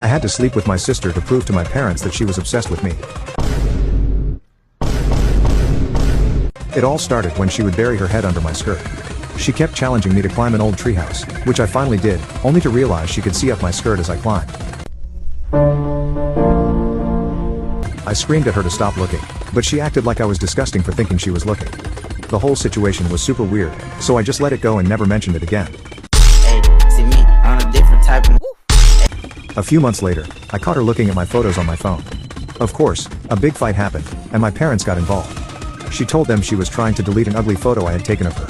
I had to sleep with my sister to prove to my parents that she was obsessed with me. It all started when she would bury her head under my skirt. She kept challenging me to climb an old treehouse, which I finally did, only to realize she could see up my skirt as I climbed. I screamed at her to stop looking, but she acted like I was disgusting for thinking she was looking. The whole situation was super weird, so I just let it go and never mentioned it again. Hey, see me on a different type of... A few months later, I caught her looking at my photos on my phone. Of course, a big fight happened, and my parents got involved. She told them she was trying to delete an ugly photo I had taken of her.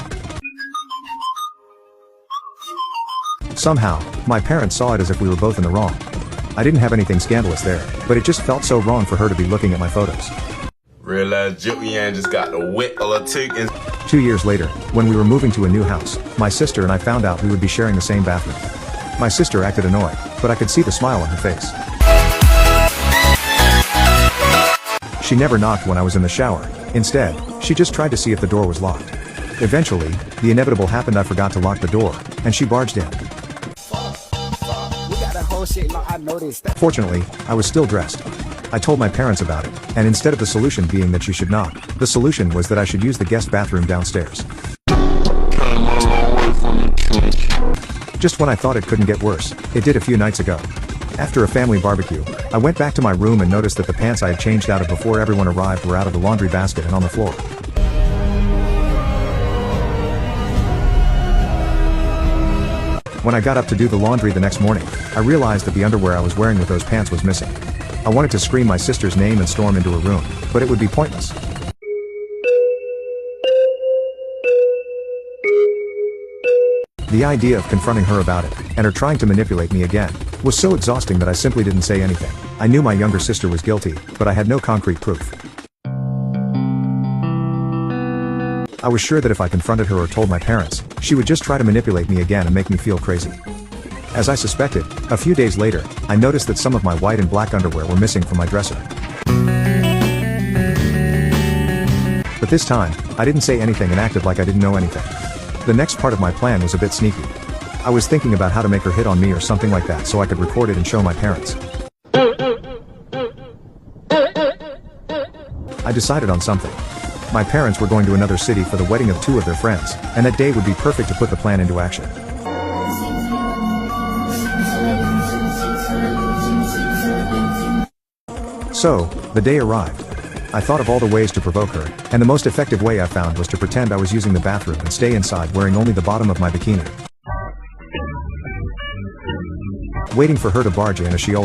Somehow, my parents saw it as if we were both in the wrong. I didn't have anything scandalous there, but it just felt so wrong for her to be looking at my photos. Realized Joey just got the wet of a chicken. 2 years later, when we were moving to a new house, my sister and I found out we would be sharing the same bathroom. My sister acted annoyed, but I could see the smile on her face. She never knocked when I was in the shower. Instead, she just tried to see if the door was locked. Eventually, the inevitable happened. I forgot to lock the door, and she barged in. Fortunately, I was still dressed. I told my parents about it, and instead of the solution being that she should knock, the solution was that I should use the guest bathroom downstairs. Just when I thought it couldn't get worse, it did a few nights ago. After a family barbecue, I went back to my room and noticed that the pants I had changed out of before everyone arrived were out of the laundry basket and on the floor. When I got up to do the laundry the next morning, I realized that the underwear I was wearing with those pants was missing. I wanted to scream my sister's name and storm into her room, but it would be pointless. The idea of confronting her about it, and her trying to manipulate me again, was so exhausting that I simply didn't say anything. I knew my younger sister was guilty, but I had no concrete proof. I was sure that if I confronted her or told my parents, she would just try to manipulate me again and make me feel crazy. As I suspected, a few days later, I noticed that some of my white and black underwear were missing from my dresser. But this time, I didn't say anything and acted like I didn't know anything. The next part of my plan was a bit sneaky. I was thinking about how to make her hit on me or something like that so I could record it and show my parents. I decided on something. My parents were going to another city for the wedding of 2 of their friends, and that day would be perfect to put the plan into action. So, the day arrived. I thought of all the ways to provoke her, and the most effective way I found was to pretend I was using the bathroom and stay inside wearing only the bottom of my bikini. Waiting for her to barge in as she always